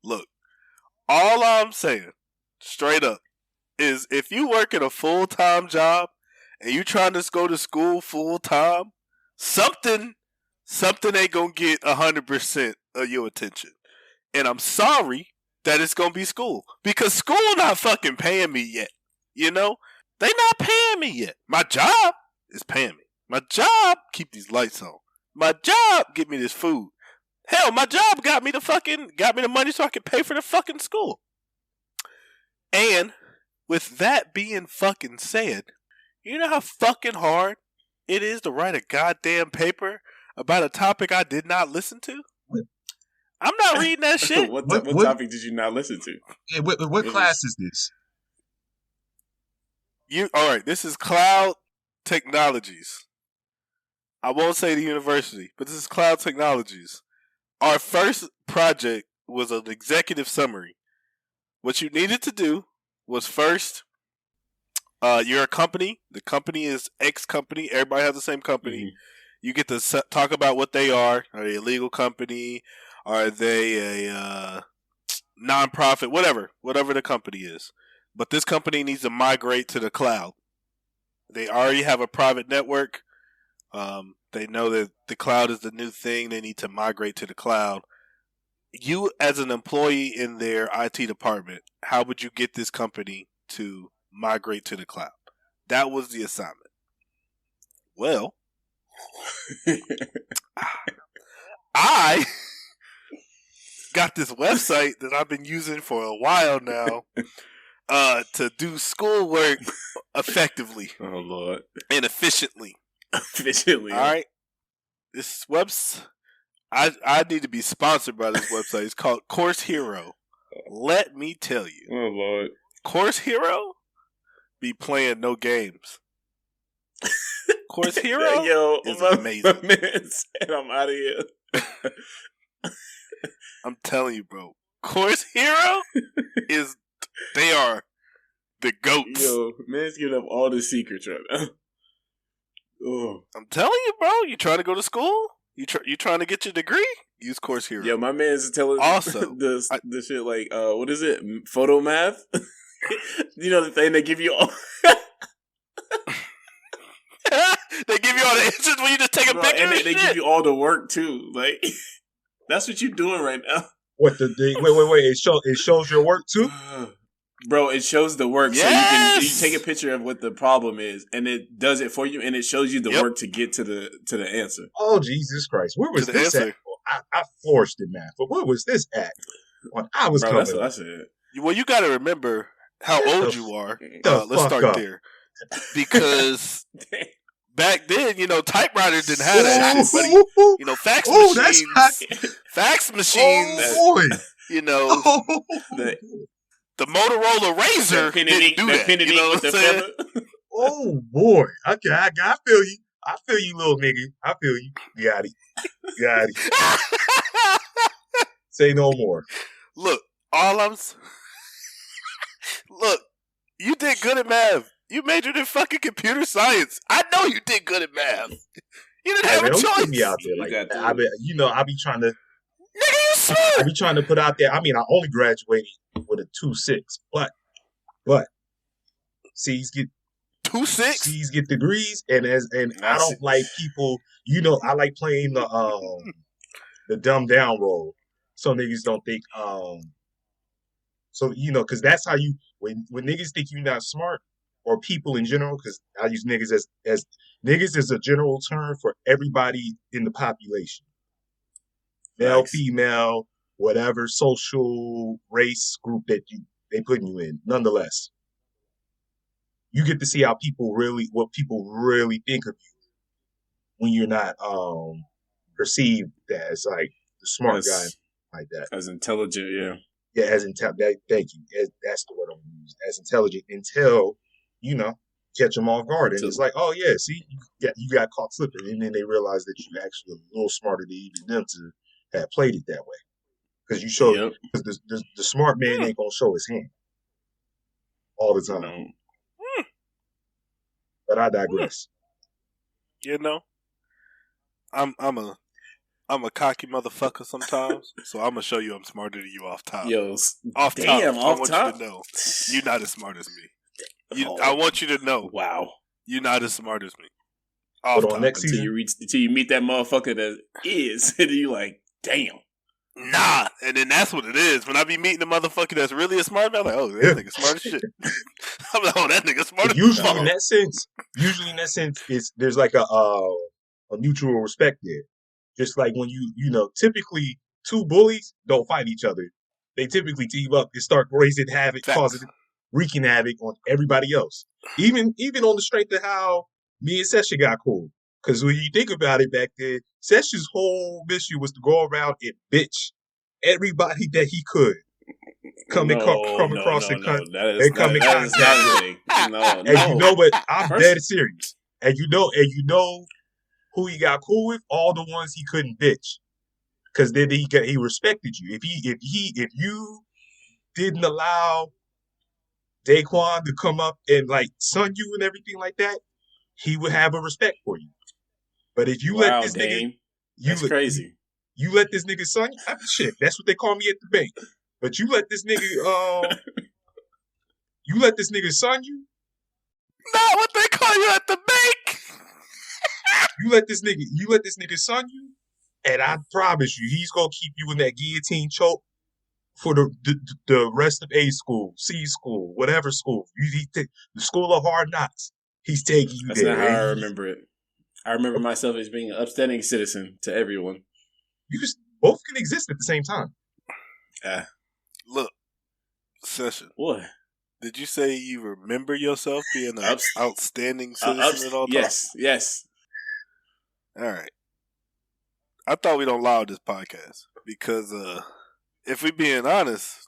Look, all I'm saying, straight up, is if you work in a full-time job and you trying to go to school full-time, something ain't gonna get 100% of your attention. And I'm sorry that it's gonna be school. Because school not fucking paying me yet. You know? They not paying me yet. My job is paying me. My job keep these lights on. My job get me this food. Hell, my job got me the money so I can pay for the fucking school. And with that being fucking said, you know how fucking hard it is to write a goddamn paper about a topic I did not listen to? I'm not reading that shit. What topic did you not listen to? Yeah, what class is this? Alright, this is Cloud Technologies. I won't say the university, but this is Cloud Technologies. Our first project was an executive summary. What you needed to do was first, you're a company. The company is X company. Everybody has the same company. Mm-hmm. You get to talk about what they are. Are they a legal company? Are they a nonprofit? Whatever the company is. But this company needs to migrate to the cloud. They already have a private network. They know that the cloud is the new thing. They need to migrate to the cloud. You, as an employee in their IT department, how would you get this company to migrate to the cloud? That was the assignment. Well, I got this website that I've been using for a while now to do schoolwork effectively. Oh, Lord. And efficiently. Efficiently. All right. This website, I need to be sponsored by this website. It's called Course Hero. Let me tell you. Oh, Lord. Course Hero be playing no games. Course Hero is amazing. And I'm out of here. I'm telling you, bro. Course Hero they are the goats. Yo, man's giving up all the secrets right now. Oh. I'm telling you, bro. You trying to go to school? You trying to get your degree? Use Course Hero. Yeah, my man's telling also the shit like what is it? Photo math? You know the thing they give you all. They give you all the answers when you just take a picture. And they give you all the work too. Like that's what you're doing right now. What the wait? It shows your work too, bro. It shows the work, yes! So you take a picture of what the problem is, and it does it for you, and it shows you the work to get to the answer. Oh Jesus Christ! Where was this at? I forced it, man. But where was this at? When I was coming, that's what I said. Well, you got to remember how old you are. Let's start there, because back then, typewriters didn't have that shit, fax machines. Fax machines. Oh, boy. The Motorola Razor didn't do that. You know what I'm saying? Oh, boy. Okay, I feel you. I feel you, little nigga. I feel you. Got it. Say no more. Look, look, you did good at math. You majored in fucking computer science. I know you did good at math. You didn't have a choice. Don't me out there like that. I be trying to. Nigga, you smart. I be trying to put out there. I mean, I only graduated with a 2.6, but C's get 2.6. C's get degrees, and I don't like people. I like playing the dumb down role, so niggas don't think. So because that's how you when niggas think you're not smart. Or people in general, because I use niggas as niggas is a general term for everybody in the population. Male, female, whatever social race group that they putting you in. Nonetheless, you get to see what people really think of you when you're not perceived as like the smart guy like that. As intelligent, yeah. Yeah, as intelligent. Thank you. That's the word I'm going to use. As intelligent until catch them off guard. And it's like, oh, yeah, see, you got caught slipping. And then they realize that you're actually a little smarter than even them to have played it that way. Because you show, because the smart man ain't going to show his hand all the time. No. But I digress. I'm a I'm a cocky motherfucker sometimes, so I'm gonna show you I'm smarter than you off top. Yo, off damn, top. off I want top? you to know you're not as smart as me. I want you to know. Wow. You're not as smart as me. Hold on, next until you meet that motherfucker that is, and you like, damn. Nah, and then that's what it is. When I be meeting a motherfucker that's really a smart man, I'm like, oh, that nigga smart as shit. I'm like, oh, that nigga smart as usually fuck. in that sense, there's like a mutual respect there. Just like when you typically two bullies don't fight each other. They typically team up and start raising havoc, wreaking havoc on everybody else. Even on the strength of how me and Sesha got cool. Because when you think about it back then, Sesha's whole mission was to go around and bitch everybody that he could. Come across and come in contact with. And you know what? I'm dead serious. And you know who he got cool with? All the ones he couldn't bitch. Because then he respected you. If you didn't allow Daquan to come up and like son you and everything like that, he would have a respect for you. But if you let this nigga, that's crazy. You let this nigga son you. Shit, that's what they call me at the bank. But you let this nigga, son you. Not what they call you at the bank. you let this nigga son you, and I promise you, he's gonna keep you in that guillotine choke for the rest of A school, C school, whatever school. He take the school of hard knocks. He's taking you That's there. That's not how I remember it. I remember myself as being an upstanding citizen to everyone. You just both can exist at the same time. Look, Session. What? Did you say you remember yourself being an outstanding citizen at all times? Yes. All right. I thought we don't allow this podcast because if we being honest,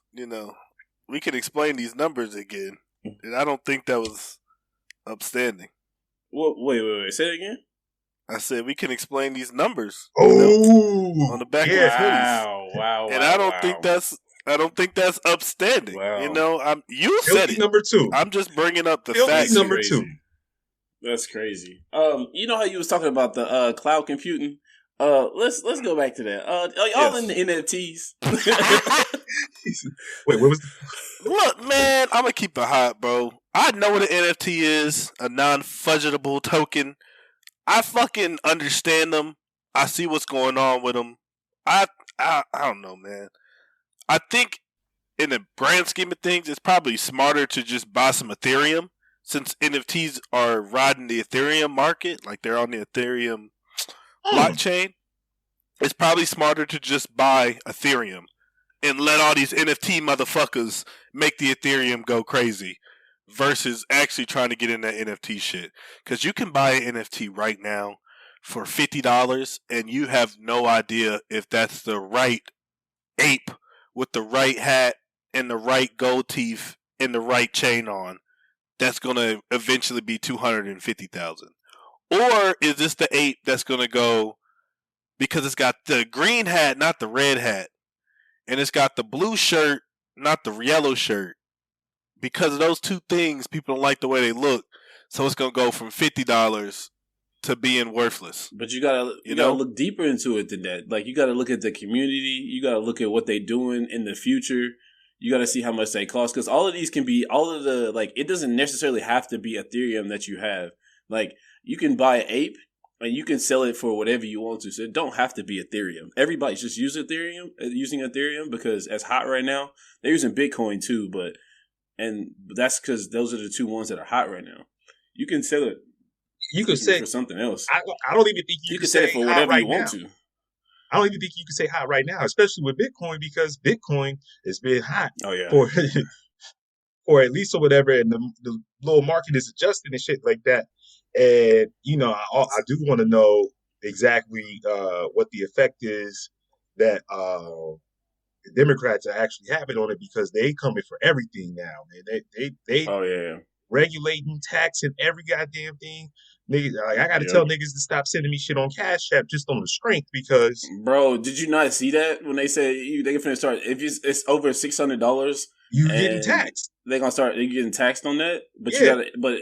we can explain these numbers again, and I don't think that was upstanding. Wait. Say it again. I said we can explain these numbers. On the back of the hoodies. Wow. And I don't think that's upstanding. Wow. You said it. Number 2. I'm just bringing up the Filthy facts. Number 2. That's crazy. You know how you was talking about the cloud computing? Let's go back to that. Are y'all in the NFTs? Wait, what was Look, man, I'm gonna keep it hot, bro. I know what an NFT is, a non-fungible token. I fucking understand them. I see what's going on with them. I don't know, man. I think in the grand scheme of things, it's probably smarter to just buy some Ethereum since NFTs are riding the Ethereum market, like they're on the Ethereum blockchain. It's probably smarter to just buy Ethereum and let all these NFT motherfuckers make the Ethereum go crazy versus actually trying to get in that NFT shit. Because you can buy an NFT right now for $50 and you have no idea if that's the right ape with the right hat and the right gold teeth and the right chain on. That's going to eventually be $250,000. Or is this the ape that's going to go because it's got the green hat, not the red hat, and it's got the blue shirt, not the yellow shirt. Because of those two things, people don't like the way they look, so it's going to go from $50 to being worthless. But you gotta look deeper into it than that. Like, you gotta look at the community. You gotta look at what they're doing in the future. You gotta see how much they cost. Because all of these can be, it doesn't necessarily have to be Ethereum that you have. Like, you can buy an ape and you can sell it for whatever you want to. So it don't have to be Ethereum. Everybody's just using Ethereum because it's hot right now. They're using Bitcoin too, and that's because those are the two ones that are hot right now. You can sell it. You could say for something else. I don't even think you can sell it for whatever you want to. I don't even think you can say hot right now, especially with Bitcoin, because Bitcoin has been hot for at least or whatever, and the little market is adjusting and shit like that. And I do want to know exactly what the effect is that the Democrats are actually having on it, because they coming for everything now, man. They regulating, taxing every goddamn thing. Niggas, I gotta tell niggas to stop sending me shit on Cash App just on the strength, because bro, did you not see that when they said they finna start if it's over $600, you getting taxed? They're gonna start getting taxed on that, but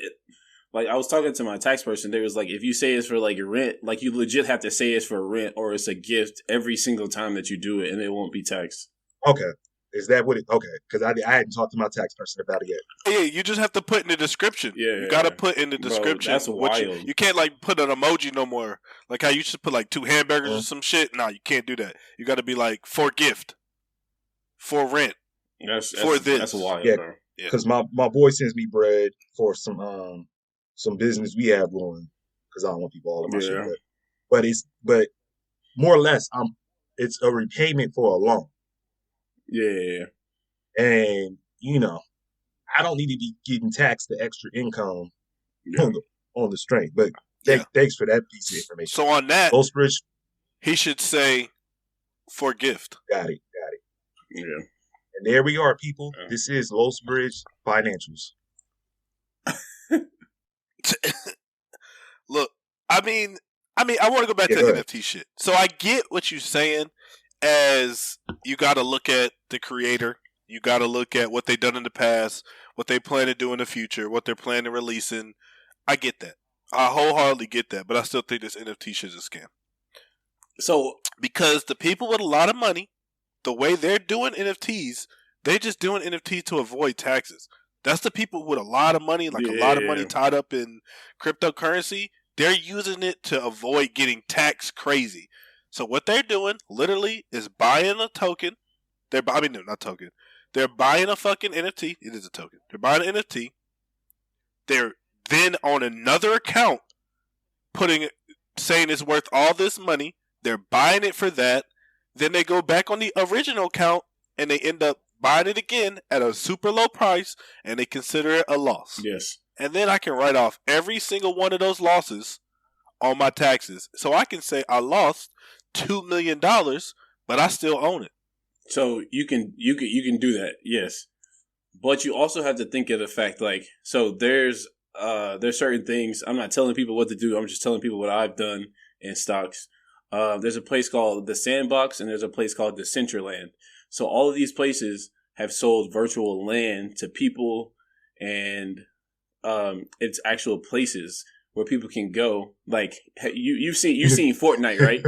Like, I was talking to my tax person. They was like, if you say it's for, like, rent, like, you legit have to say it's for rent or it's a gift every single time that you do it, and it won't be taxed. Okay. Is that what it? Okay, because I hadn't talked to my tax person about it yet. Yeah, you just have to put in the description. Yeah, you gotta put in the description. Bro, that's wild. You can't like put an emoji no more. Like how you should put like 2 hamburgers or some shit. No, you can't do that. You got to be like for gift, for rent, for this. That's wild, yeah, bro. Yeah, because my boy sends me bread for some business we have going. Because I don't want people all of my shit, but more or less it's a repayment for a loan. Yeah. And, I don't need to be getting taxed the extra income on the strength. But thanks for that piece of information. So on that, Losbridge, he should say for gift. Got it. Yeah. And there we are, people. This is Losbridge Financials. Look, I want to go back to the NFT shit. So I get what you're saying as you got to look at the creator. You got to look at what they've done in the past, what they plan to do in the future, what they're planning on releasing. I get that. I wholeheartedly get that, but I still think this NFT shit is a scam. So, because the people with a lot of money, the way they're doing NFTs, they're just doing NFTs to avoid taxes. That's the people with a lot of money, like a lot of money tied up in cryptocurrency. They're using it to avoid getting tax crazy. So what they're doing, literally, is buying a token. Not token. They're buying a fucking NFT. It is a token. They're buying an NFT. They're then on another account saying it's worth all this money. They're buying it for that. Then they go back on the original account and they end up buying it again at a super low price and they consider it a loss. Yes. And then I can write off every single one of those losses on my taxes. So I can say I lost $2 million, but I still own it. So you can do that, yes. But you also have to think of the fact, like, so there's certain things. I'm not telling people what to do. I'm just telling people what I've done in stocks. There's a place called the Sandbox and there's a place called Decentraland. So all of these places have sold virtual land to people, and it's actual places where people can go. Like you've seen Fortnite, right?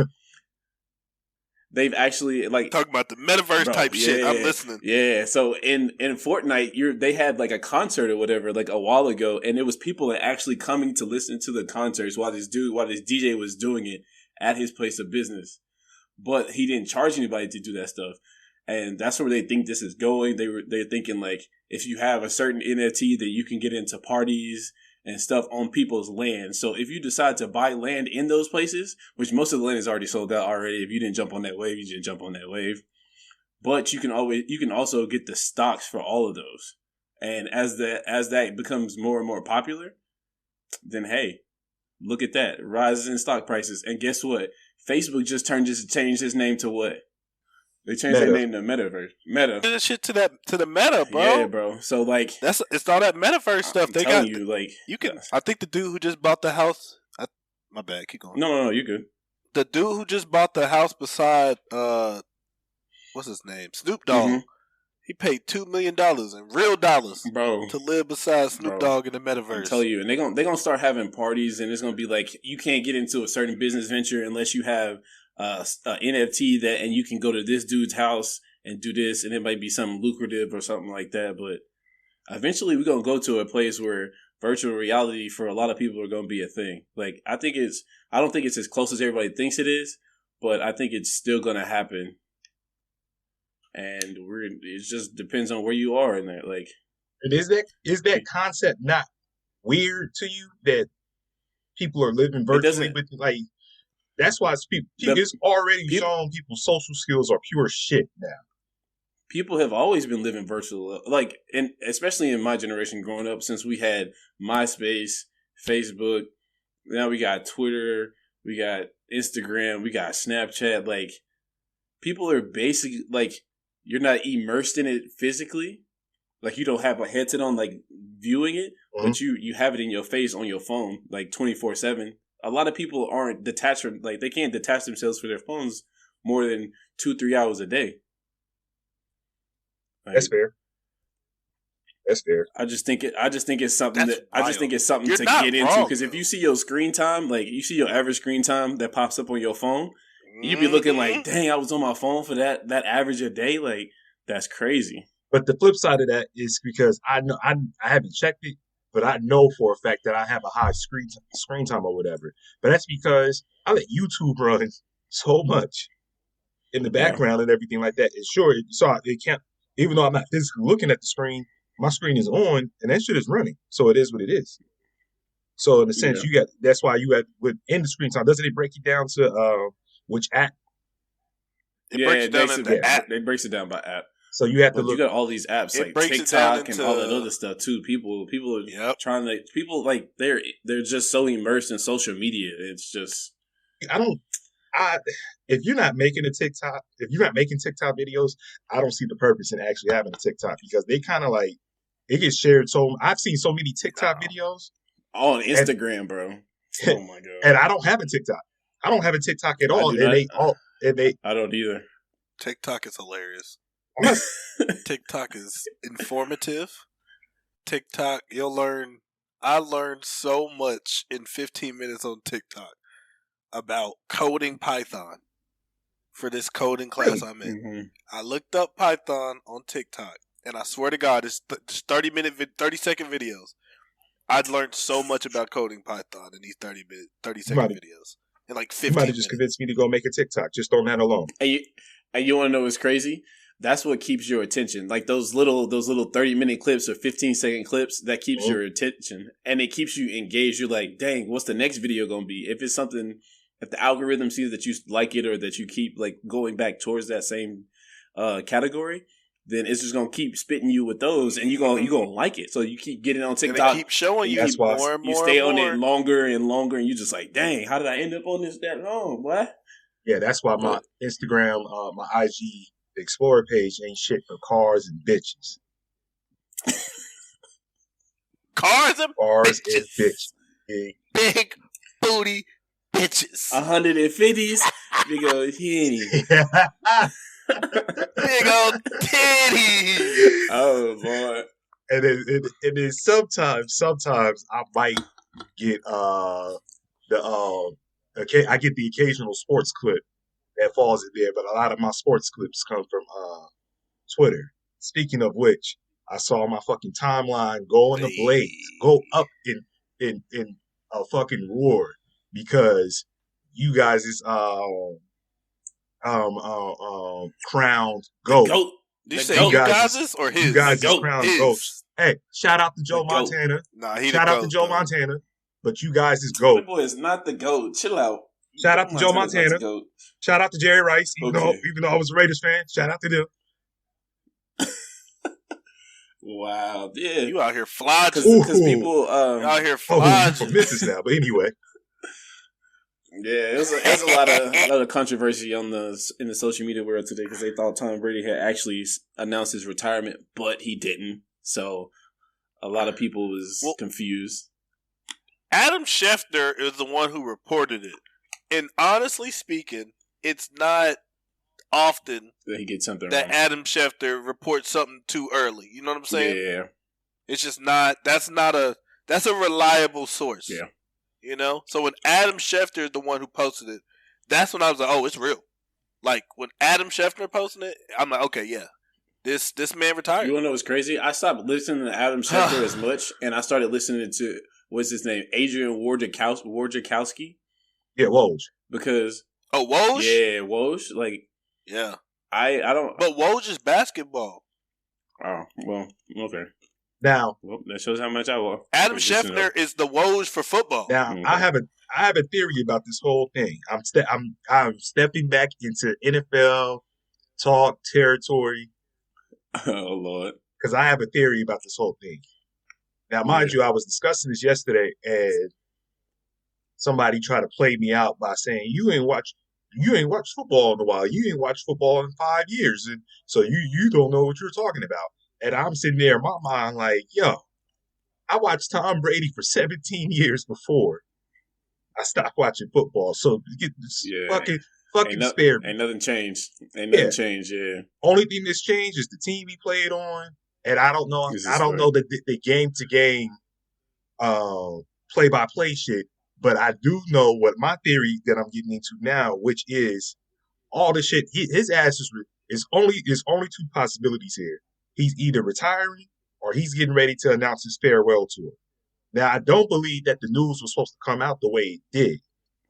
They've actually talking about the metaverse type shit. I'm listening. Yeah. So in Fortnite, they had like a concert or whatever like a while ago, and it was people that actually coming to listen to the concerts while this DJ was doing it at his place of business. But he didn't charge anybody to do that stuff, and that's where they think this is going. They're thinking like if you have a certain NFT that you can get into parties and stuff on people's land. So if you decide to buy land in those places, which most of the land is already sold out already, if you didn't jump on that wave, you didn't jump on that wave. But you can also get the stocks for all of those. And as that becomes more and more popular, then hey, look at that. Rises in stock prices. And guess what? Facebook just changed his name to what? They changed their name to Metaverse. Meta. That shit to the Meta, bro. Yeah, bro. So like, it's all that Metaverse stuff. They got you like you can. I think the dude who just bought the house. My bad. Keep going. No, you're good. The dude who just bought the house beside what's his name? Snoop Dogg. Mm-hmm. He paid $2 million in real dollars, bro, to live beside Snoop Dogg in the Metaverse. I tell you, and they're gonna start having parties, and it's gonna be like you can't get into a certain business venture unless you have NFT and you can go to this dude's house and do this, and it might be something lucrative or something like that. But eventually, we're gonna go to a place where virtual reality for a lot of people are gonna be a thing. Like I don't think it's as close as everybody thinks it is, but I think it's still gonna happen. And it just depends on where you are in that. Like, and is that concept not weird to you that people are living virtually with like? That's why it's already shown people's social skills are pure shit now. People have always been living virtual, like, and especially in my generation growing up, since we had MySpace, Facebook, now we got Twitter, we got Instagram, we got Snapchat. Like, people are basically like, you're not immersed in it physically. Like, you don't have a headset on, like, viewing it, but you have it in your face on your phone, like, 24/7. A lot of people aren't detached from, like, they can't detach themselves from their phones more than 2-3 hours a day. Like, That's fair. That's fair. I just think it's something That's that I just think it's something You're to not get into wrong, because if though. you see your screen time, like you see your average screen time that pops up on your phone, you be looking like, dang, I was on my phone for that average a day. Like that's crazy. But the flip side of that is because I know I haven't checked it, but I know for a fact that I have a high screen time or whatever. But that's because I let YouTube run so much in the Yeah. background and everything like that. It's sure, so it can't. Even though I'm not physically looking at the screen, my screen is on and that shit is running. So it is what it is. So in a sense, Yeah. that's why you have within the screen time. Doesn't it break it down to which app? It breaks it down into app. It breaks it down by app. So you have to But look. you got all these apps It like breaks it down TikTok and into- all that other stuff too. People are trying to like they're just so immersed in social media. It's just If you're not making TikTok videos, I don't see the purpose in actually having a TikTok because they kind of like it gets shared. So I've seen so many TikTok videos on Instagram, bro. Oh my god! And I don't have a TikTok. I don't have a TikTok at all. I don't either. TikTok is hilarious. TikTok is informative. TikTok, I learned so much in 15 minutes on TikTok about coding Python for this coding class I'm in. Mm-hmm. I looked up Python on TikTok, and I swear to God, it's 30-second videos. I'd learned so much about coding Python in these 30-second videos. In like 15 minutes. You might have minutes. just convinced me to go make a TikTok just on that alone. And you want to know what's crazy? That's what keeps your attention. Like those little 30-minute clips or 15-second clips, that keeps your attention. And it keeps you engaged. You're like, dang, what's the next video going to be? If it's something, if the algorithm sees that you like it or that you keep like going back towards that same category, then it's just going to keep spitting you with those and you're going to like it. So you keep getting on TikTok. And keep showing you more and more. You stay on it longer and longer and you're just like, dang, how did I end up on this that long? What? Yeah, that's why my Instagram, my IG Explorer page ain't shit for cars and bitches. Cars and bitches. Big booty bitches. 150s, big old titty. Big old titty. Oh boy. And then sometimes I might get I get the occasional sports clip that falls in there, but a lot of my sports clips come from Twitter. Speaking of which, I saw my fucking timeline go in the blaze, go up in a fucking roar because you guys is crowned GOAT. GOAT. Did you say you guys is or his? You guys is crowned GOAT. Hey, shout out to Joe Montana. Nah, shout out to Joe Montana. But you guys is GOAT. That boy is not the GOAT. Chill out. Shout out to Joe Montana. Shout out to Jerry Rice. Even though I was a Raiders fan, shout out to them. Wow, yeah, you out here flogging because people you out here flogging. From Memphis now, but anyway. Yeah, there's a lot of controversy in the social media world today because they thought Tom Brady had actually announced his retirement, but he didn't. So a lot of people was confused. Adam Schefter is the one who reported it, and honestly speaking, it's not often that he gets something that wrong. Adam Schefter reports something too early. You know what I'm saying? Yeah. It's just not. That's a reliable source. Yeah. You know? So when Adam Schefter is the one who posted it, that's when I was like, oh, it's real. Like, when Adam Schefter posted it, I'm like, okay, yeah. This man retired. You want to know what's crazy? I stopped listening to Adam Schefter as much, and I started listening to, what's his name? Adrian Wojciechowski? Yeah, Woj. Because... Oh, Woj? Yeah, Woj. Like... Yeah. I don't... But Woj is basketball. Oh, well, okay. Now, that shows how much I will. Adam Schefter is the Woj for football. Now, okay. I have a theory about this whole thing. I'm stepping back into NFL talk territory. Oh Lord! Because I have a theory about this whole thing. Now, mind you, I was discussing this yesterday, and somebody tried to play me out by saying you ain't watched football in a while. You ain't watched football in 5 years, and so you don't know what you're talking about. And I'm sitting there in my mind like, yo, I watched Tom Brady for 17 years before I stopped watching football. So get this fucking spare me. Ain't nothing changed. Ain't nothing changed, yeah. Only thing that's changed is the team he played on And I don't know. This I is don't funny. know the game to game, play by play shit. But I do know what my theory that I'm getting into now, which is all the shit. His ass is only two possibilities here. He's either retiring or he's getting ready to announce his farewell tour. Now, I don't believe that the news was supposed to come out the way it did,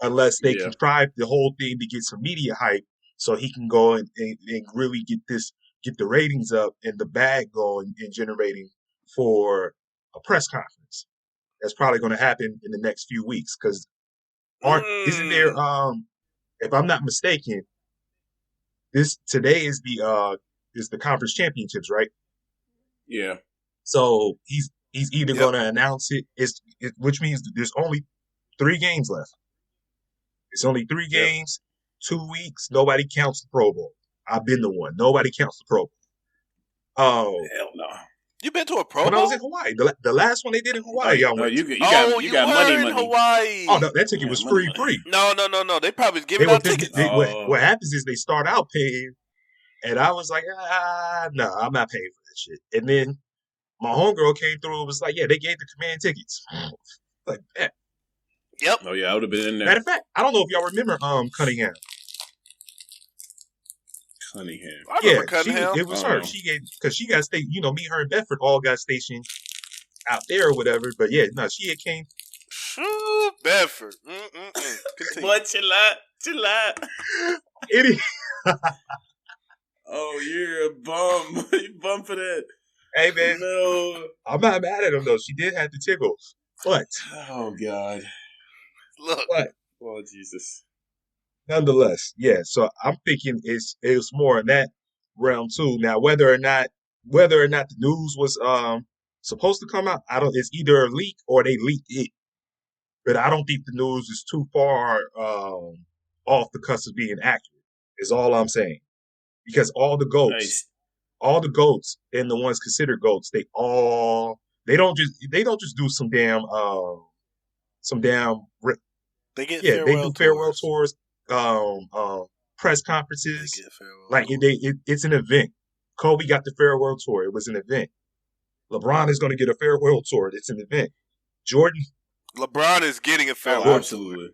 unless they Yeah. contrived the whole thing to get some media hype, so he can go and really get the ratings up and the bag going and generating for a press conference. That's probably going to happen in the next few weeks because isn't there if I'm not mistaken, this today is the conference championships, right? Yeah. So he's either Yep. going to announce which means there's only 3 games left. It's only 3 games, 2 weeks. Nobody counts the Pro Bowl. I've been the one. Nobody counts the Pro Bowl. Oh, Hell no. You been to a Pro when I was Bowl? in Hawaii, the last one they did in Hawaii, Oh, y'all went you to. you got were money. in Hawaii. Oh, no, that ticket Yeah, was money. free. No. They probably They giving were out tickets. what happens is they start out paying, and I was like, no, I'm not paying for that shit. And then my homegirl came through and was like, yeah, they gave the command tickets. Like that. Yep. Oh yeah, I would have been in there. Matter of fact, I don't know if y'all remember Cunningham. Cunningham. I remember Yeah, Cunningham. it was Oh, her. no. She gave because she got stationed. Me, her, and Bedford all got stationed out there or whatever. But yeah, no, she had came. Shoo, Bedford. Continue. What? Chill out. Any, Oh, you're a bum. You bum for that. hey man, No. I'm not mad at him though. She did have the tickles, but Oh God. Look, Oh Jesus. nonetheless, yeah. So I'm thinking it's more in that realm too. Now, whether or not the news was supposed to come out, I don't. It's either a leak or they leaked it. But I don't think the news is too far off the cusp of being accurate. Is all I'm saying. Because all the Nice. goats and the ones considered goats, they don't just do some damn they get yeah, they farewell do farewell tours. tours, press They conferences. get farewell Like tours. it's an event. Kobe got the farewell tour. It was an event. LeBron is going to get a farewell tour. It's an event. Jordan LeBron is getting a Oh, farewell absolutely.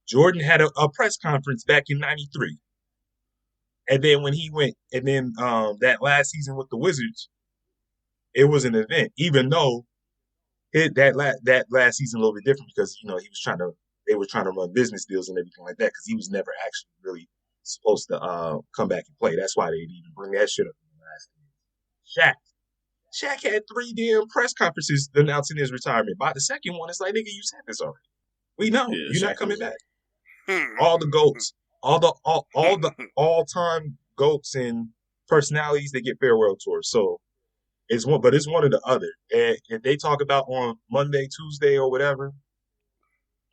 Jordan had a press conference back in '93, and then when he went, and then that last season with the Wizards, it was an event. Even though that last season a little bit different because they were trying to run business deals and everything like that because he was never actually really supposed to come back and play. That's why they didn't even bring that shit up in the last game. Shaq had 3 damn press conferences announcing his retirement. By the second one, it's like, nigga, you said this already. We know Yeah, you're not Shaq coming was- back. tour. All the goats, all the all-time goats and personalities, they get farewell tours. So it's one or the other. And if they talk about on Monday, Tuesday, or whatever,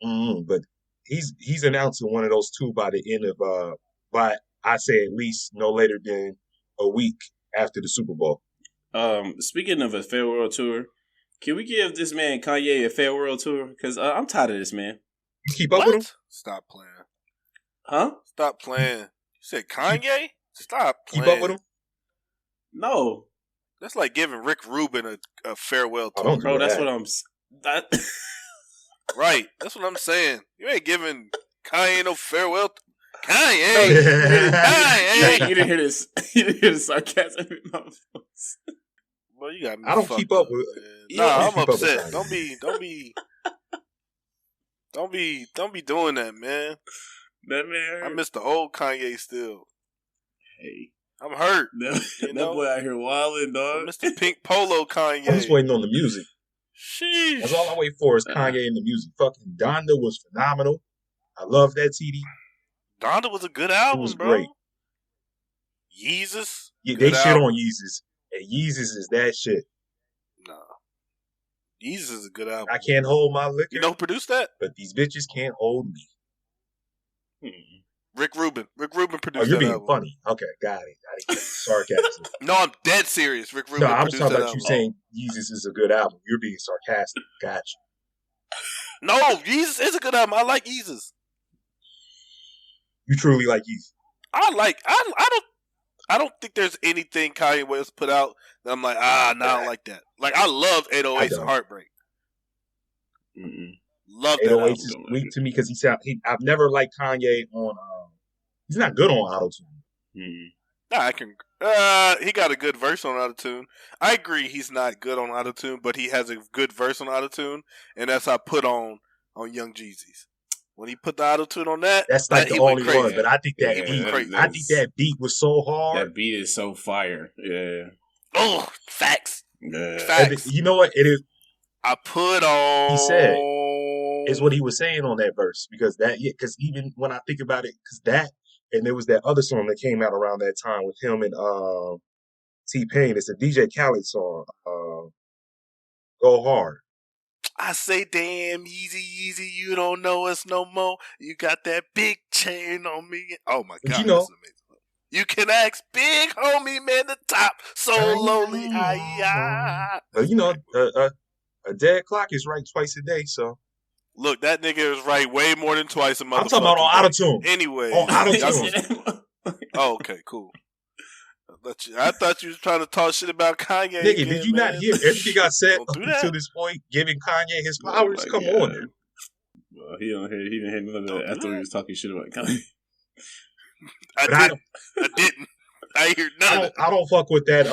but he's announcing one of those two by the end of by I say at least no later than a week after the Super Bowl. Speaking of a farewell tour, can we give this man Kanye a farewell tour? Because I'm tired of this man. You keep up with him? What? Stop playing. Huh? Stop playing. You said Kanye? Stop Keep playing. up with him? No, That's like giving Rick Rubin a farewell Oh, tour. don't do bro. That's that. what I'm. That, Right. That's what I'm saying. You ain't giving Kanye no farewell. No, Kanye. you Kanye. didn't hear this. You didn't hear the sarcasm in my voice. Well, you got me. I don't fucked keep up with- man. You Nah, don't I'm keep up with upset. Kanye. Don't be doing that, man. That man. I miss the old Kanye still. Hey, I'm hurt. that know? boy out here wilding, I dog. miss the pink polo Kanye. I'm just waiting on the music. Sheesh. That's all I wait for is Kanye and the music. Fucking Donda was phenomenal. I love that CD. Donda was a good album, was bro. great. Yeezus. Yeah, good they shit album. on Yeezus. And Yeezus is that shit. Nah. Yeezus is a good album. I can't hold my liquor, You know who produced that? but these bitches can't hold me. Rick Rubin. Rick Rubin Oh, produced you're that being album. funny. Okay, got it. I didn't get sarcasm. No, I'm dead serious. Rick Rubin No, I was produced talking that about you album. saying Yeezus is a good album. You're being sarcastic. Gotcha. No, Yeezus is a good album. I like Yeezus. You truly like Yeezus. I I don't think there's anything Kanye West put out that I'm like, I don't like that. Like, I love 808's Heartbreak. Mm-mm. Love that album. 808 is weak to me because I've never liked Kanye on. He's not good on autotune. Nah, I can. He got a good verse on autotune. I agree, he's not good on autotune, but he has a good verse on autotune, and that's I put on Young Jeezy's. When he put the autotune on that's like the only one. But I think that beat was so hard. That beat is so fire. Yeah. Oh, facts. Yeah. Facts. You know what? It is. I put on. He said is what he was saying on that verse because even when I think about it, because that and there was that other song that came out around that time with him and T-Pain. It's a DJ Khaled song. Go Hard. I say, damn, easy, you don't know us no more. You got that big chain on me. Oh my God, that's amazing. You can ask big homie, man, the top so lowly. A dead clock is right twice a day, so. Look, that nigga is right way more than twice a motherfucker. I'm talking about on autotune. Anyway. On autotune. Oh, okay, cool. I thought you was trying to talk shit about Kanye. Nigga, did you not hear everything I said up to this point, giving Kanye his flowers? Come on. Well, he didn't hear none of that after he was talking shit about Kanye. I didn't. I hear none of it. I don't fuck with that.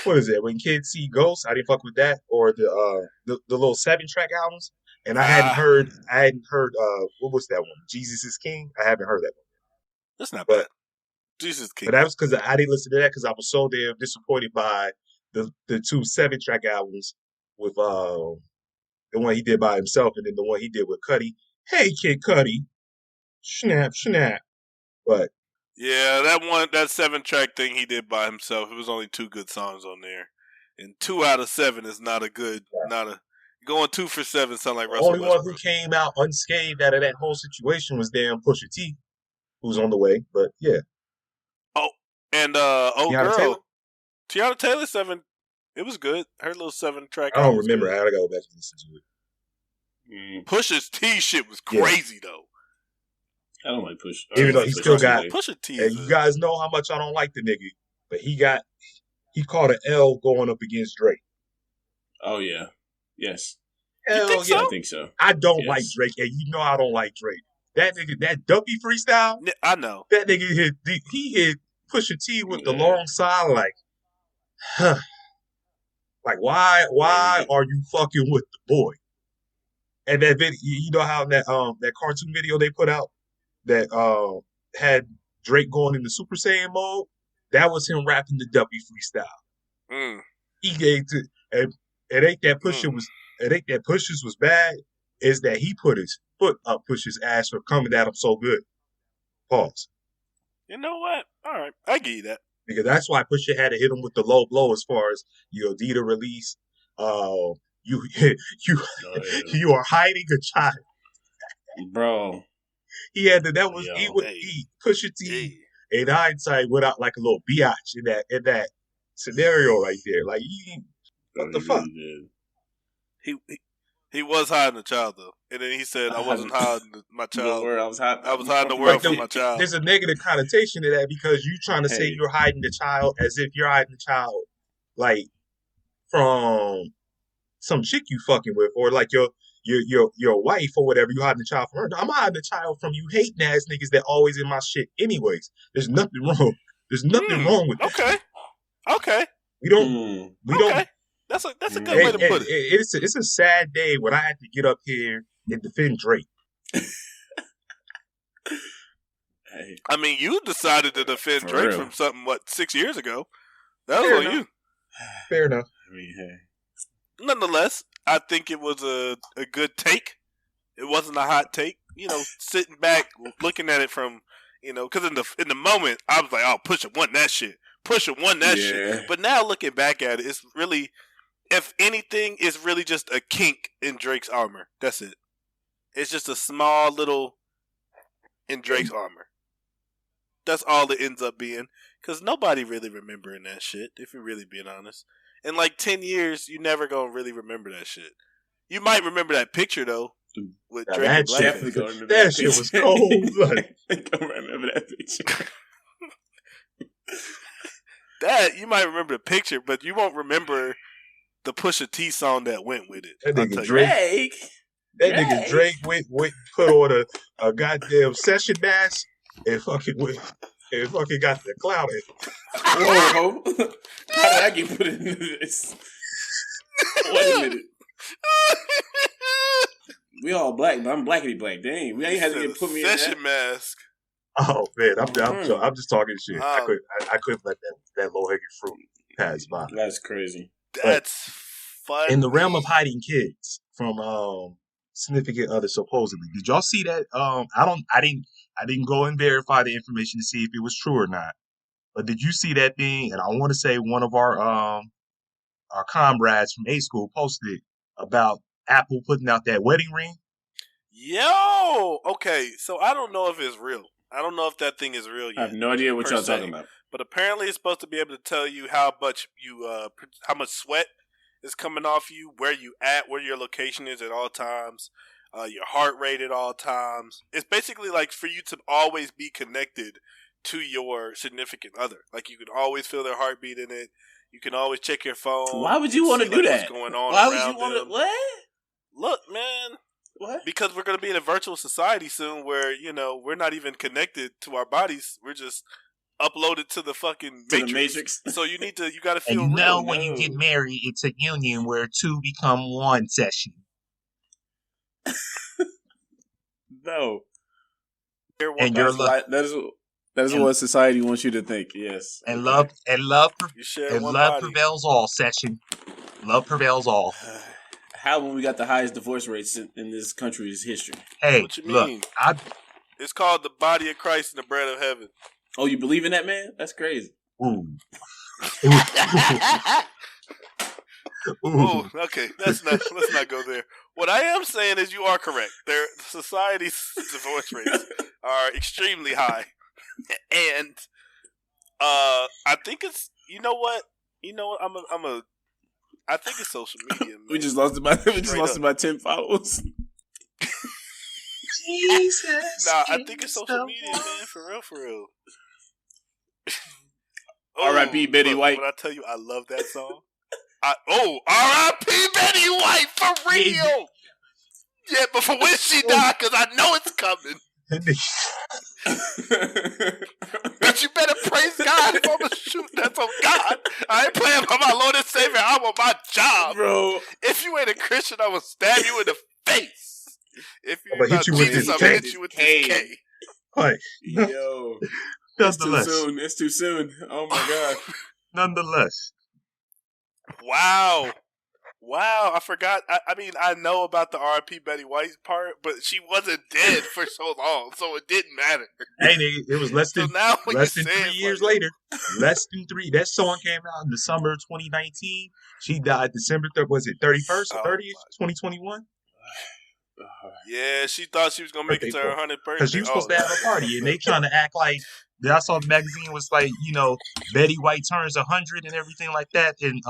What is it? When kids see ghosts, I didn't fuck with that, or the little 7-track albums. And I hadn't heard. What was that one? Jesus is King. I haven't heard that one. That's not bad. Jesus King. But that was because I didn't listen to that because I was so damn disappointed by the 2 7-track albums with the one he did by himself and then the one he did with Cudi. Hey, Kid Cudi, snap. But yeah, that 7-track thing he did by himself. It was only 2 good songs on there, and 2 out of 7 is not a good. Going 2 for 7 sound like Russell Westbrook. The only one who came out unscathed out of that whole situation was damn Pusha T, who's on the way. But yeah. Oh, and Tiana Taylor 7. It was good. Her little 7-track. I don't remember. I gotta go back and listen to it. Pusha's T shit was crazy though. I don't like Push. Even though he still got Pusha T. And you guys know how much I don't like the nigga, but he caught an L going up against Drake. Oh yeah. Yes. Hell yeah. So? I think so. I don't like Drake, and you know I don't like Drake. That nigga, that Duppy freestyle. I know. That nigga hit Pusha T with the long side, like, huh. Like, why are you fucking with the boy? And that video, you know how that cartoon video they put out that had Drake going into Super Saiyan mode? That was him rapping the Duppy freestyle. He gave to, and it ain't that Pusha's was bad. Is that he put his foot up Pusha's ass for coming at him so good. Pause. You know what? All right, I give you that. Because that's why Pusha had to hit him with the low blow as far as Adidas release. You are hiding a child, bro. He had to. That was he Pusha T. In hindsight, went out like a little biatch in that scenario right there. Like, what the fuck? He was hiding a child though, and then he said, "I wasn't hiding my child. I was hiding the world from my child." There's a negative connotation to that because you trying to say you're hiding the child as if you're hiding the child like from some chick you fucking with, or like your wife or whatever. You hiding the child from her. I'm hiding the child from you hating ass niggas that always in my shit. Anyways, there's nothing wrong. There's nothing wrong with that. Okay. We don't. That's a good way to put it. It's a sad day when I had to get up here and defend Drake. I mean, you decided to defend Drake from something 6 years ago. That was on you. Fair enough. I mean, Nonetheless, I think it was a good take. It wasn't a hot take. Sitting back, looking at it from, because in the moment I was like, "Oh, Pusha won that shit. Pusha won that shit." But now looking back at it, it's really, if anything, it's really just a kink in Drake's armor. That's it. It's just a small little in Drake's armor. That's all it ends up being. Because nobody really remembering that shit, if you're really being honest. In 10 years, you never gonna really remember that shit. You might remember that picture, though, with Drake and Blackface. That shit was cold. I don't remember that picture. That you might remember the picture, but you won't remember the Pusha T song that went with it. That I'll nigga tell you. Drake. That nigga Drake went put on a goddamn session mask and fucking got the cloud in. Whoa, how did I get put into this? Wait a minute. We all black, but I'm blackity black. Dang, we ain't had to get put me in that. Session mask. Oh man, I'm just talking shit. I couldn't let that low hanging fruit pass by. That's crazy. That's fun. In the realm of hiding kids from significant others, supposedly, did y'all see that? I didn't go and verify the information to see if it was true or not. But did you see that thing? And I want to say one of our comrades from A school posted about Apple putting out that wedding ring. Yo, okay, so I don't know if it's real. I don't know if that thing is real yet. I have no idea what y'all talking about. But apparently, it's supposed to be able to tell you how much how much sweat is coming off you, where you at, where your location is at all times, your heart rate at all times. It's basically like for you to always be connected to your significant other. Like you can always feel their heartbeat in it. You can always check your phone. Why would you want to do that? What's going on Why would around you want to? them. What? Look, man. What? Because we're going to be in a virtual society soon where, we're not even connected to our bodies. We're just uploaded to the fucking Matrix. So you got to feel and real. And when you get married, it's a union where two become one session. No. And you're that is what society wants you to think. Yes. And love prevails all session. Love prevails all. How when we got the highest divorce rates in this country's history? Hey, what you mean? It's called the body of Christ and the bread of heaven. Oh, you believe in that, man? That's crazy. Ooh. Ooh, okay. Let's not go there. What I am saying is you are correct. Society's divorce rates are extremely high. And I think it's I think it's social media. Man. we just lost about 10 followers. Jesus. Nah, I think it's social media, man. For real. R.I.P. Betty White. When I tell you I love that song. R.I.P. Betty White for real. Yeah, but for when she died, because I know it's coming. But you better praise God if I'm a shoot. That's on God. I ain't playing by my Lord and Savior. I want my job, bro. If you ain't a Christian, I will stab you in the face. If you're not Jesus, I'm gonna hit you with this K. Right. Yo, it's too soon. Oh my God. Nonetheless. Wow, I forgot. I mean, I know about the R.I.P. Betty White part, but she wasn't dead for so long, so it didn't matter. Hey, nigga, it was less than 3 years later. Less than 3. That song came out in the summer of 2019. She died December 3rd. Was it 31st or 30th, 2021? Yeah, she thought she was going to make it to her 100th birthday. Because she was supposed to have a party, and they trying to act like, I saw the magazine was like, Betty White turns 100 and everything like that. And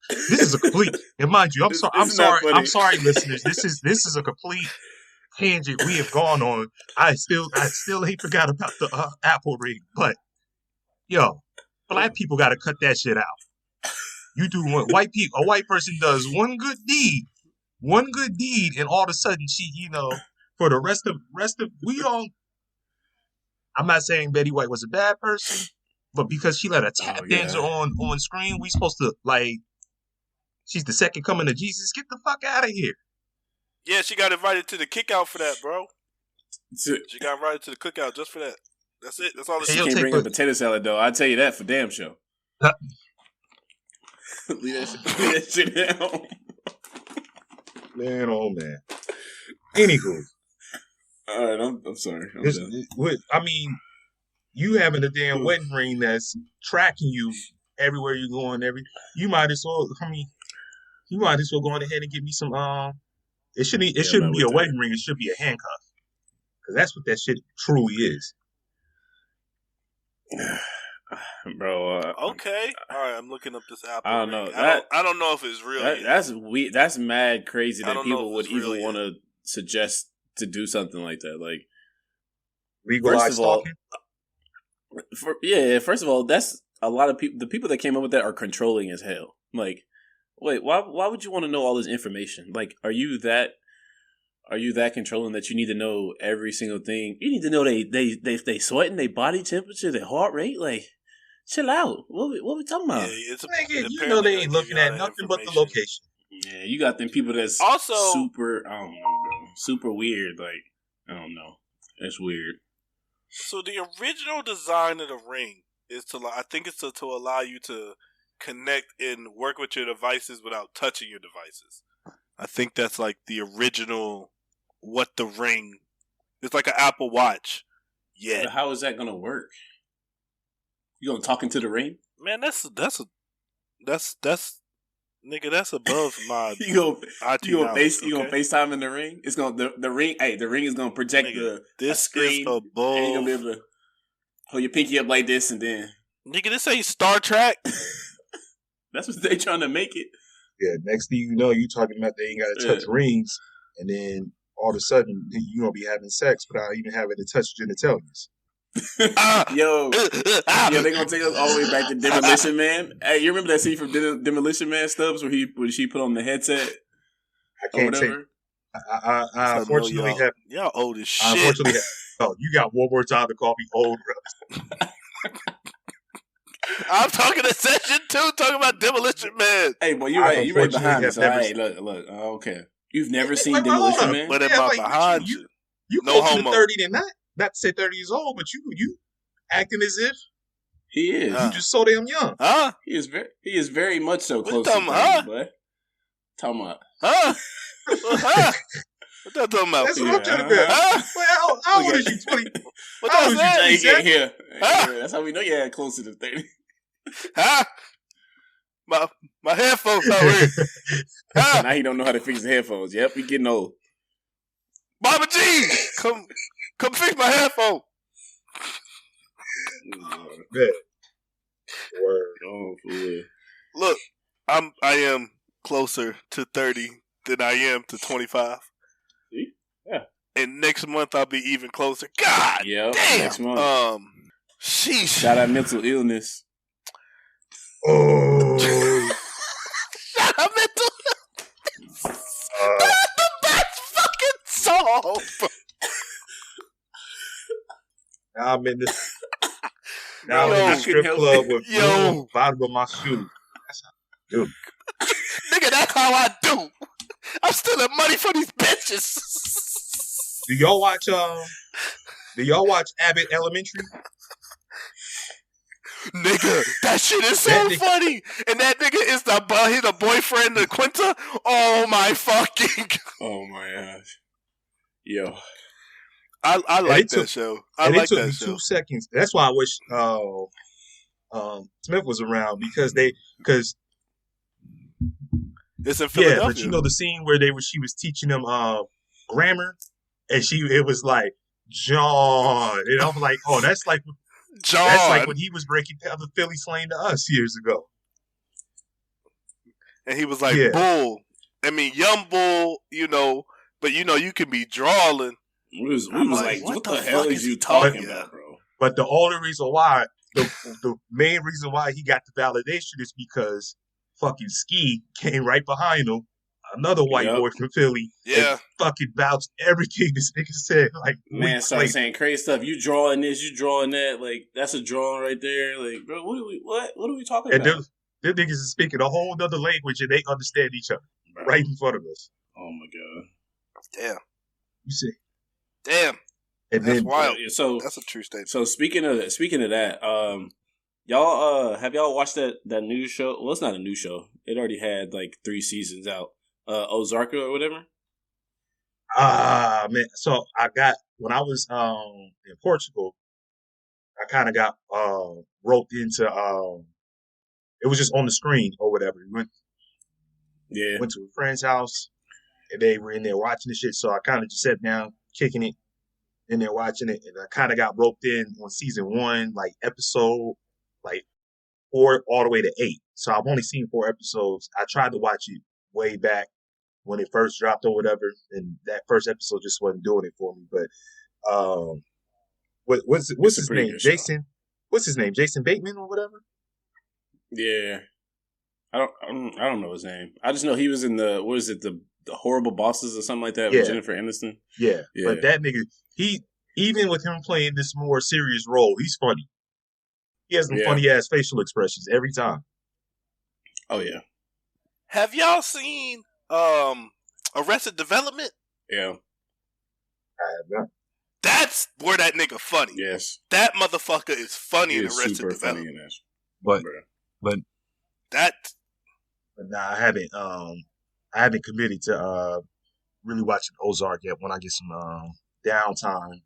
this is a complete, and mind you, I'm sorry, listeners. This is a complete tangent we have gone on. I still ain't forgot about the Apple ring, but black people got to cut that shit out. You do what a white person does one good deed, and all of a sudden she, for the rest of we don't. I'm not saying Betty White was a bad person, but because she let a tap dancer on screen, we supposed to she's the second coming of Jesus. Get the fuck out of here. Yeah, she got invited to the cookout for that, bro. She got invited to the cookout just for that. That's it. That's all. She can't bring a potato salad though. I'll tell you that for damn sure. Leave that shit down. Man, oh man. Anywho. All right, I'm sorry. You having a damn wedding ring that's tracking you everywhere you're going. You might as well. You might as well go on ahead and give me some. It shouldn't be a wedding ring. It should be a handcuff, because that's what that shit truly is. Bro. Okay. All right. I'm looking up this Apple. I don't know. I don't know if it's real. That's weird. That's mad crazy that people would even want to suggest to do something like that. Like, legalized stalking. First of all, that's a lot of people, the people that came up with that are controlling as hell. Like, wait, why would you want to know all this information? Like, are you that controlling that you need to know every single thing? You need to know they sweating, their body temperature, their heart rate. Like, chill out. What we talking about? Yeah, it's Nigga, you know they ain't looking at nothing but the location. Yeah, you got them people that's also super. I don't know, bro. Super weird. Like, I don't know. That's weird. So the original design of the ring is I think it's to allow you to connect and work with your devices without touching your devices. I think that's like the original. What the ring? It's like an Apple Watch. Yeah. But how is that gonna work? You gonna talk into the ring? Man, that's nigga. That's above my. you gonna knowledge, you gonna FaceTime in the ring? It's gonna the ring. Hey, the ring is gonna project nigga, a screen. Is above. And you gonna be able to hold your pinky up like this, and then nigga, this ain't Star Trek. That's what they trying to make it. Yeah. Next thing you know, you talking about they ain't got to touch rings, and then all of a sudden you gonna be having sex without even having to touch genitalias. Yo, they gonna take us all the way back to Demolition Man. Hey, you remember that scene from Demolition Man, Stubbs, when she put on the headset? I can't take. I unfortunately have. Y'all old as shit. Unfortunately, you got one more time to call me old. I'm talking to Session 2, talking about Demolition Man. Hey, boy, you right. You right behind us. Hey, look. Okay, you've never seen Demolition Man? But am I behind you? You no closer homo. to 30 than that. Not to say 30 years old, but you acting as if he is. You just so damn young. Huh? He is very much so close to 30, boy. Talking about. Huh? Huh? What that talking about? That's what I'm trying to be. How old is you? 20? What how old is you? Here. That's how we know you had closer to 30. Huh? My headphones not weird. Huh? Now he don't know how to fix the headphones. Yep, we getting old. Mama G, come fix my headphone. Word. Oh, for real. Look, I am closer to 30 than I am to 25. See? Yeah. And next month I'll be even closer. God damn. Next month. Sheesh. Shout out mental illness. Oh. Shout out mental illness. That's the best fucking song. Now I'm in this. Now I'm in the strip club with the bottom of my shoe. That's how I do. Nigga, that's how I do. I'm stealing money from these bitches. Do y'all watch Abbott Elementary? Nigga, that shit is so funny. And that nigga is the boyfriend of Quinta. Oh my fucking. Oh my gosh. Yo. I like that show. I like that show. It took me 2 seconds. That's why I wish Smith was around because it's in Philadelphia. Yeah, but you know the scene where she was teaching them grammar, and it was like John, and I'm like, oh, that's like John. That's like when he was breaking down the Philly slang to us years ago. And he was like, bull. I mean, young bull, but you can be drawling. We was like, what the hell is you talking about, bro? But the only reason why, the main reason why he got the validation is because fucking Ski came right behind him, another white boy from Philly, and fucking vouched everything this nigga said. Like, man, started saying crazy stuff. You drawing this, you drawing that. Like, that's a drawing right there. Like, bro, what are we talking about? And them niggas is speaking a whole other language, and they understand each other right in front of us. Oh my god! Damn. You see. Damn. And that's then, wild. So that's a true statement. So speaking of that, y'all have y'all watched that new show? Well, it's not a new show. It already had like 3 seasons out. Ozarka or whatever. Man. So when I was in Portugal, I kind of got roped into it was just on the screen or whatever. We went to a friend's house and they were in there watching the shit. So I kind of just sat down, kicking it, in there watching it, and I kind of got roped in on season 1, like episode 4 all the way to 8. So I've only seen 4 episodes. I tried to watch it way back when it first dropped or whatever, and that first episode just wasn't doing it for me. But what's his name? Jason? What's his name? Jason Bateman or whatever? Yeah, I don't know his name. I just know he was in the what is it the Horrible Bosses or something like that with Yeah, Jennifer Aniston. yeah. Yeah. But that nigga, he even with him playing this more serious role, he's funny. He has some Yeah. funny ass facial expressions every time. Oh yeah. Have y'all seen Arrested Development? Yeah. I have not. That's where that nigga funny. Yes. That motherfucker is funny He in is Arrested super funny Development. in that. But Bruh. but That nah, I haven't committed to really watching Ozark yet. When I get some downtime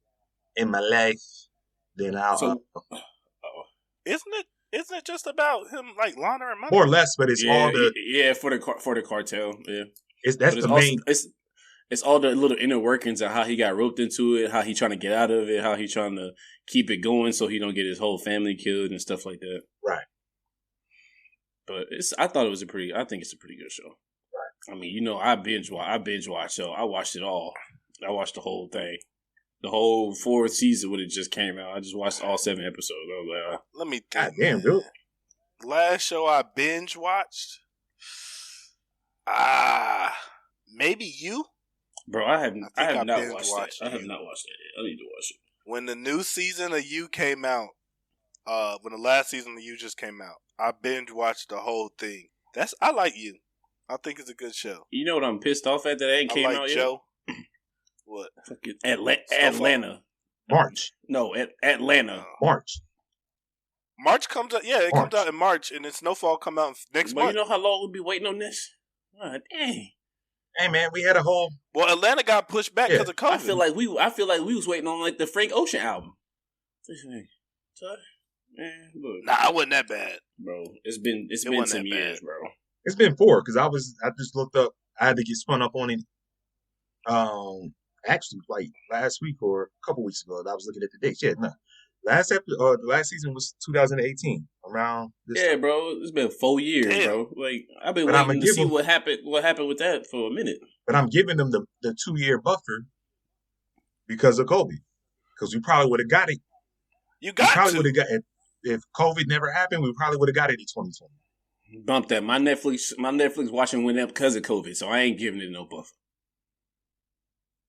in my life, then I'll So isn't it just about him like laundering money? more or less. But it's all the for the cartel. Yeah. that's But it's the also main. it's all the little inner workings of how he got roped into it, how he trying to get out of it, how he trying to keep it going so he don't get his whole family killed and stuff like that. Right. But I think it's a pretty good show. Right. I mean, you know, I binge watch, so I watched it all. I watched the whole thing. The whole 4th season when it just came out. I just watched all 7 episodes. I was like, Let me think. God damn, dude. Last show I binge watched. Maybe You. bro, I have not binge watched watched that. I have You. not watched that. I need to watch it. When the new season of You came out, when the last season of You just came out, I binge watched the whole thing. I like You. I think it's a good show. You know what I'm pissed off at that ain't came out Joe. yet? What? Fucking Atlanta. March. No, Atlanta. March. March comes out. Yeah, it comes out in March, and then Snowfall come out next But month. you know how long we'll be waiting on this? God dang. Hey man, we had a whole. Well, Atlanta got pushed back because of COVID. I feel like we was waiting on like the Frank Ocean album. Man, look, Nah, it wasn't that bad. bro. It's been wasn't some that years, bad. bro. It's been 4 because I just looked up. I had to get spun up on it. Actually, like last week or a couple weeks ago, and I was looking at the dates. Yeah, no. The last season was 2018. Around this Yeah, time. bro. It's been 4 years, Damn. bro. Like I've been But I'ma waiting to give see them- what happened with that for a minute. But I'm giving them the 2-year buffer because of COVID. Because we probably would have got it. You We got probably to. would have got it if COVID never happened. We probably would have got it in 2020. Bump that. My Netflix watching went up because of COVID, so I ain't giving it no buffer.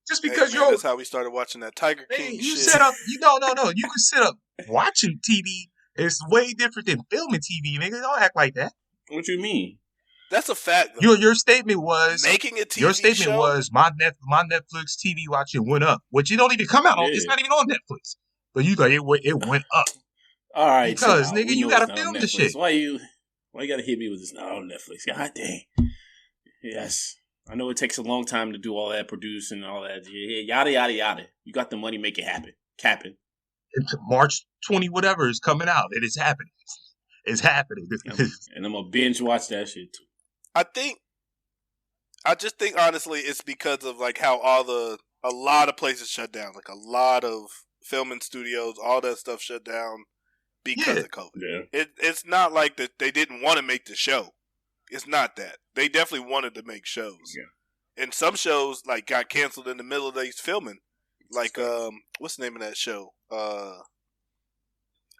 Just Hey, because man, that's how we started watching that Tiger King you shit. set up. No. You can set up watching TV. It's way different than filming TV, nigga. Don't act like that. What you mean? That's a fact. Though. Your statement was Making a TV your statement show? was my Netflix TV watching went up, which it don't even come out on. It's Yeah. not even on Netflix. But you thought it went up. All right, Because, chill out. nigga, We you know gotta it's not on film the Netflix. shit. Why you gotta hit me with this? Not on Netflix. God dang. Yes, I know it takes a long time to do all that, produce and all that. Yeah, yada yada yada. You got the money, make it happen. Capping. March 20 whatever is coming out. It is happening. It's happening. And I'm gonna binge watch that shit too. I just think honestly it's because of like how a lot of places shut down. Like a lot of filming studios, all that stuff shut down because of COVID. Yeah. It's not like that they didn't want to make the show. It's not that. They definitely wanted to make shows. Yeah. And some shows like got canceled in the middle of these filming. Like what's the name of that show?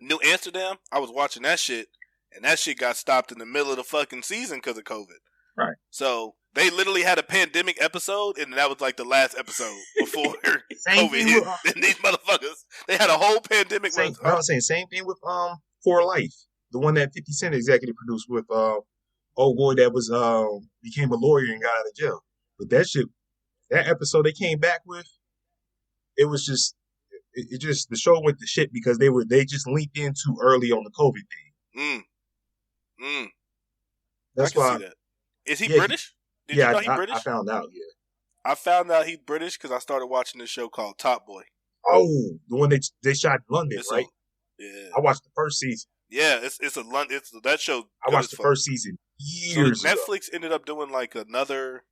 New Amsterdam. I was watching that shit and that shit got stopped in the middle of the fucking season because of COVID. Right. So they literally had a pandemic episode, and that was like the last episode before Same COVID thing hit. with- And these motherfuckers, they had a whole pandemic. I was saying same thing with For Life, the one that 50 Cent executive produced with old boy that was became a lawyer and got out of jail. But that episode they came back with, it was just the show went to shit because they just linked in too early on the COVID thing. That's I can why. see that. Is he Yeah, British? Did you know he British? I found out. Yeah. I found out he's British because I started watching this show called Top Boy. Oh, the one they shot in London, It's right? Yeah, I watched the first season. yeah. It's a London. It's that show. I watched the first season years So ago. Netflix ended up doing like another.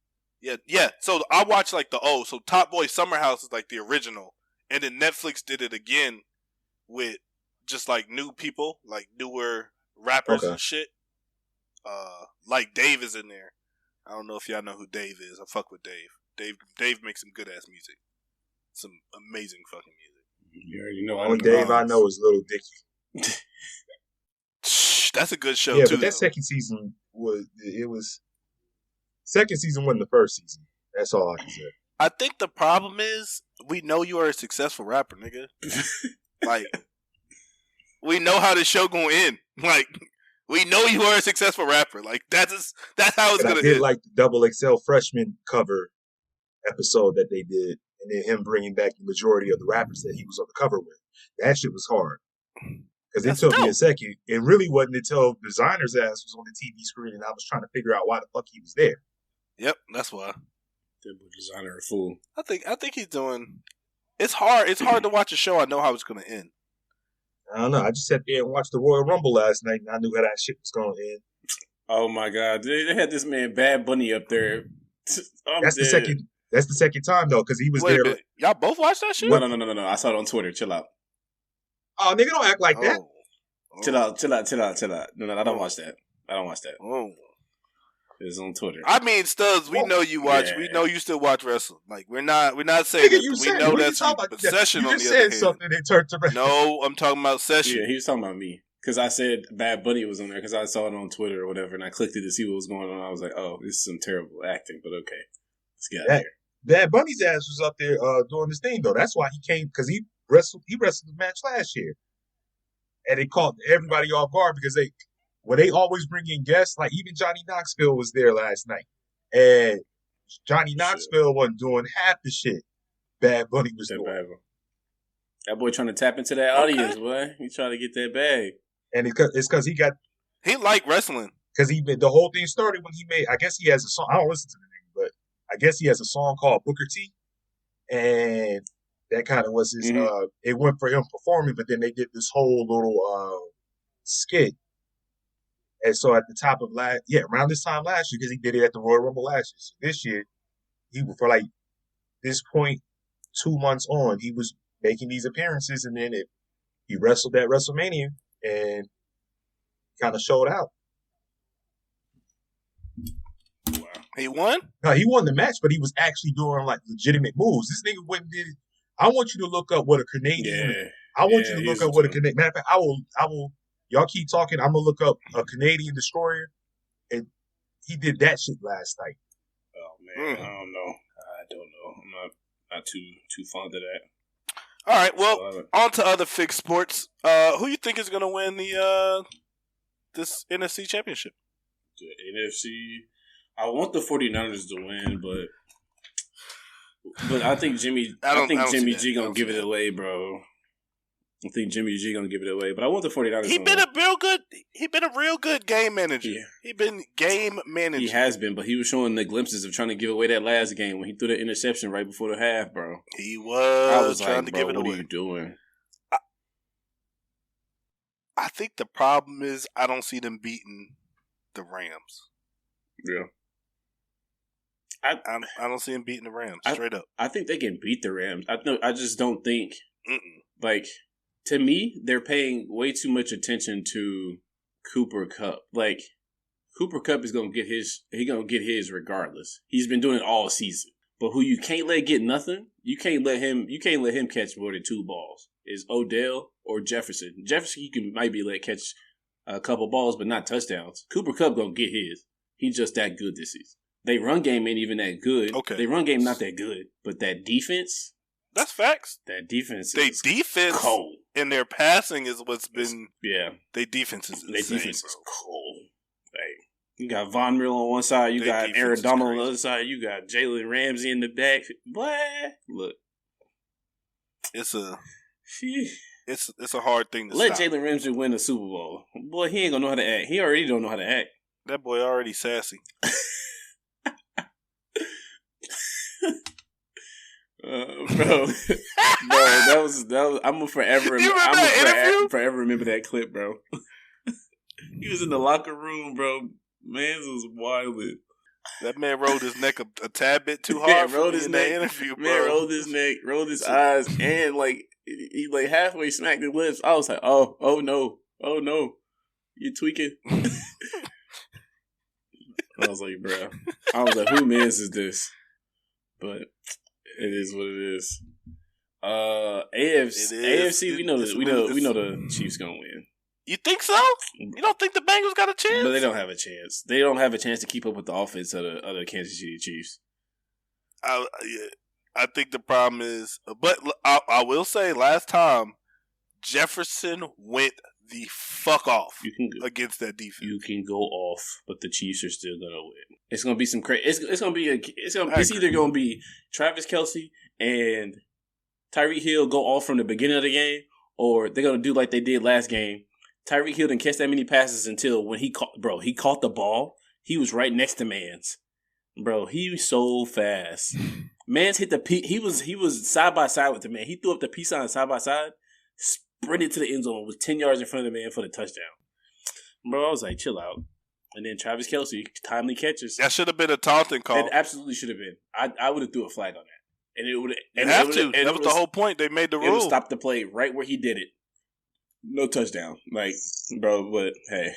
Yeah. So I watched like so Top Boy Summer House is like the original, and then Netflix did it again with just like new people, like newer rappers Okay. and shit. Like Dave is in there. I don't know if y'all know who Dave is. I fuck with Dave. Dave makes some good ass music. Some amazing fucking music. You already know. Only Dave I know is Little Dicky. Shh, That's a good show Yeah, too. but that Though. second season second season wasn't the first season. That's all I can say. I think the problem is we know you are a successful rapper, nigga. Like, we know how this show gonna end. Like, we know you are a successful rapper. Like, that's how it's And gonna I did end. like the Double XL freshman cover episode that they did, and then him bringing back the majority of the rappers that he was on the cover with. That shit was hard. Because it That's took me a dope. second. It really wasn't until Designer's ass was on the TV screen and I was trying to figure out why the fuck he was there. Yep, that's why. Designer a fool. I think he's doing. It's hard. It's hard to watch a show. I know how it's gonna end. I don't know. I just sat there and watched the Royal Rumble last night and I knew how that shit was going to end. Oh my god, they had this man Bad Bunny up there. That's the second time though, because he was Wait there. a minute. Y'all both watched that shit? No. I saw it on Twitter. Chill out. Oh, nigga, don't act like that. Chill out. No, I don't watch that. Oh. It's on Twitter. I mean, Stubbs, we know you watch. Yeah. We know you still watch wrestling. Like, we're not saying Nigga, that. We know that's obsession you on just the other said hand. something and turned to No, I'm talking about session. Yeah, he was talking about me. Because I said Bad Bunny was on there because I saw it on Twitter or whatever, and I clicked it to see what was going on. I was like, oh, this is some terrible acting, but okay. Let's get out of here. Bad Bunny's ass was up there doing this thing though. That's why he came, because he wrestled the match last year, and it caught everybody off guard because they always bring in guests. Like even Johnny Knoxville was there last night, and Johnny Knoxville wasn't doing half the shit Bad Bunny was doing. That boy trying to tap into that audience, boy. He trying to get that bag, and it's because he liked wrestling. Because the whole thing started when he made. I guess he has a song. I don't listen to the nigga, but I guess he has a song called Booker T, and that kind of was his. It went for him performing, but then they did this whole little skit. And so at the top of around this time last year, because he did it at the Royal Rumble last year. So this year, he for like this point, 2 months on, he was making these appearances, and then he wrestled at WrestleMania and kind of showed out. Wow. He won? No, he won the match, but he was actually doing like legitimate moves. This nigga went and did. I want you to look up what a Canadian. Yeah. I want you to look up what a Canadian. Matter of fact, I will. Y'all keep talking. I'm gonna look up a Canadian destroyer, and he did that shit last night. Oh man, I don't know. I'm not too fond of that. All right, well, on to other fixed sports. Who you think is gonna win the this NFC championship? The NFC. I want the 49ers to win, but I think Jimmy G gonna give it away, bro. I think Jimmy G gonna give it away, but I want the 49ers. He been a real good game manager. Yeah. He been game manager. He has been, but he was showing the glimpses of trying to give away that last game when he threw the interception right before the half, bro. He was trying to give it away. What are you doing? I think the problem is I don't see them beating the Rams. Yeah. I don't see them beating the Rams straight up. I think they can beat the Rams. I just don't think like. To me, they're paying way too much attention to Cooper Kupp. Like, Cooper Kupp is gonna get his regardless. He's been doing it all season. But who you can't let get nothing, you can't let him catch more than 2 balls. Is Odell or Jefferson. Jefferson might be let catch a couple balls, but not touchdowns. Cooper Kupp gonna get his. He's just that good this season. They run game ain't even that good. Okay. They run game not that good. But that defense. That's facts. That defense is cold. And their passing is what's been... Yeah. Their defense is insane, Their defense is cold. Like, you got Von Miller on one side. You got Aaron Donald on the other side. You got Jalen Ramsey in the back. What? Look. It's a hard thing to Let stop. Jalen Ramsey win the Super Bowl. Boy, he ain't going to know how to act. He already don't know how to act. That boy already sassy. Bro, that was. I'm gonna forever remember that clip, bro. He was in the locker room, bro. Man was wildin'. That man rolled his neck a tad bit too hard. Rolled his neck. Interview, bro. Man rolled his neck, rolled his eyes, and like he like halfway smacked his lips. I was like, oh no, you tweaking. I was like, bro. I was like, who mans is this? But. It is what it is. AFC, we know the Chiefs gonna win. You think so? You don't think the Bengals got a chance? But they don't have a chance. They don't have a chance to keep up with the offense of the Kansas City Chiefs. I think the problem is, but I will say, last time Jefferson went the fuck off against that defense. You can go off, but the Chiefs are still gonna win. It's gonna be some crazy. It's either gonna be Travis Kelce and Tyreek Hill go off from the beginning of the game, or they're gonna do like they did last game. Tyreek Hill didn't catch that many passes until when he caught the ball. He was right next to Mans. Bro, he was so fast. Mans hit the P. He was side by side with the man. He threw up the peace sign side by side, sprinted to the end zone, was 10 yards in front of the man for the touchdown. Bro, I was like, chill out. And then Travis Kelce, timely catches. That should have been a taunting call. It absolutely should have been. I would have threw a flag on that. And it would have to. That was the whole point. They made the rule. It would stop the play right where he did it. No touchdown. Like, bro, but hey.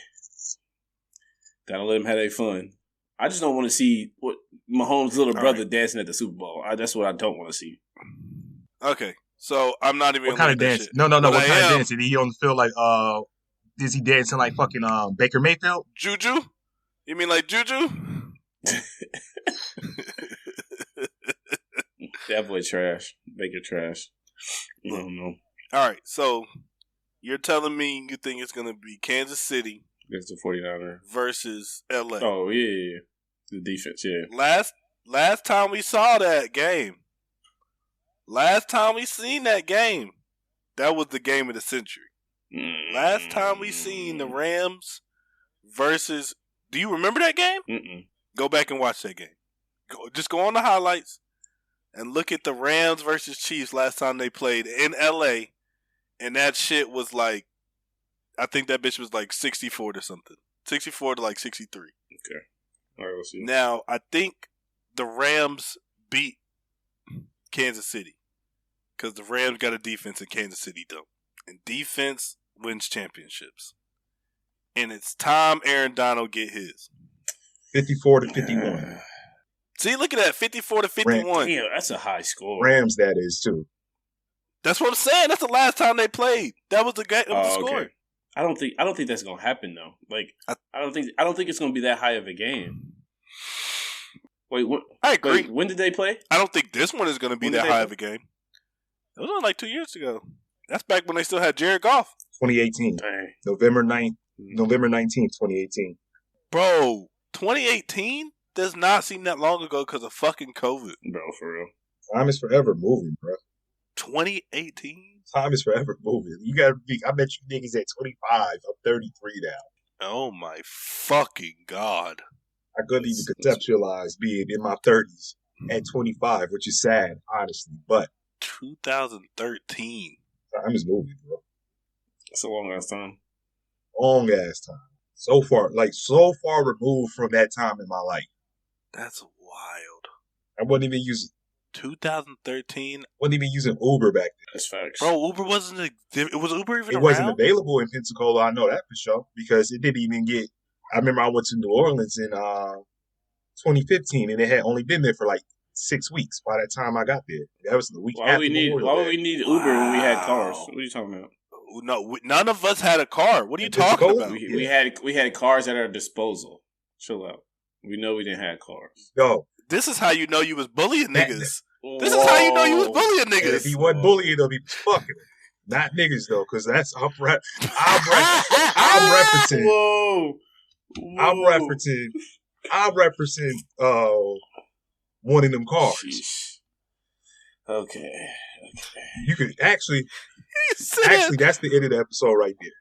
Gotta let him have their fun. I just don't want to see what Mahomes' little brother dancing at the Super Bowl. That's what I don't want to see. Okay. So I'm not even. What kind of dance? No. What kind of dance? Did he on the field like? Is he dancing like fucking Baker Mayfield? Juju? You mean like Juju? That boy trash. Baker trash. I don't know. All right. So you're telling me you think it's going to be Kansas City against the 49ers versus LA? Oh yeah. The defense. Yeah. Last time we saw that game. Last time we seen that game, that was the game of the century. Last time we seen the Rams versus... Do you remember that game? Mm-mm. Go back and watch that game. Just go on the highlights and look at the Rams versus Chiefs last time they played in L.A. And that shit was like... I think that bitch was like 64 to something. 64 to like 63. Okay. All right, we'll see. Now, I think the Rams beat Kansas City. Because the Rams got a defense and Kansas City don't. And defense wins championships. And it's time Aaron Donald get his. 54 to 51. See, look at that. 54 to 51. Damn, that's a high score. Rams, that is, too. That's what I'm saying. That's the last time they played. That was the game. The score. Okay. I don't think that's gonna happen though. Like I don't think it's gonna be that high of a game. Wait, I agree. When did they play? I don't think this one is gonna be that high of a game. It was like 2 years ago. That's back when they still had Jared Goff. 2018. Dang. November 19th, 2018. Bro, 2018 does not seem that long ago because of fucking COVID. Bro, for real. Time is forever moving, bro. 2018? Time is forever moving. You gotta be. I bet you niggas at 25. I'm 33 now. Oh my fucking God. I couldn't even conceptualize being in my 30s at 25, which is sad, honestly. But 2013. Time is moving, bro. That's a long ass time. Long ass time. So far removed from that time in my life. That's wild. I wasn't even using 2013. Wasn't even using Uber back then. That's facts. Bro, Uber wasn't. Was Uber even around? It wasn't available in Pensacola. I know that for sure because it didn't even get. I remember I went to New Orleans in 2015, and it had only been there for like 6 weeks by that time I got there. That was the week Why after. would we need Uber when we had cars? What are you talking about? No, none of us had a car. What are you talking about? We had cars at our disposal. Chill out. We know we didn't have cars. Yo, this is how you know you was bullying niggas. This is how you know you was bullying niggas. If he wasn't bullying them, he was fucking them. Not niggas though, because that's I'm referencing. Whoa. I'm referencing one of them cars. Jeez. Okay. You could actually that's the end of the episode right there.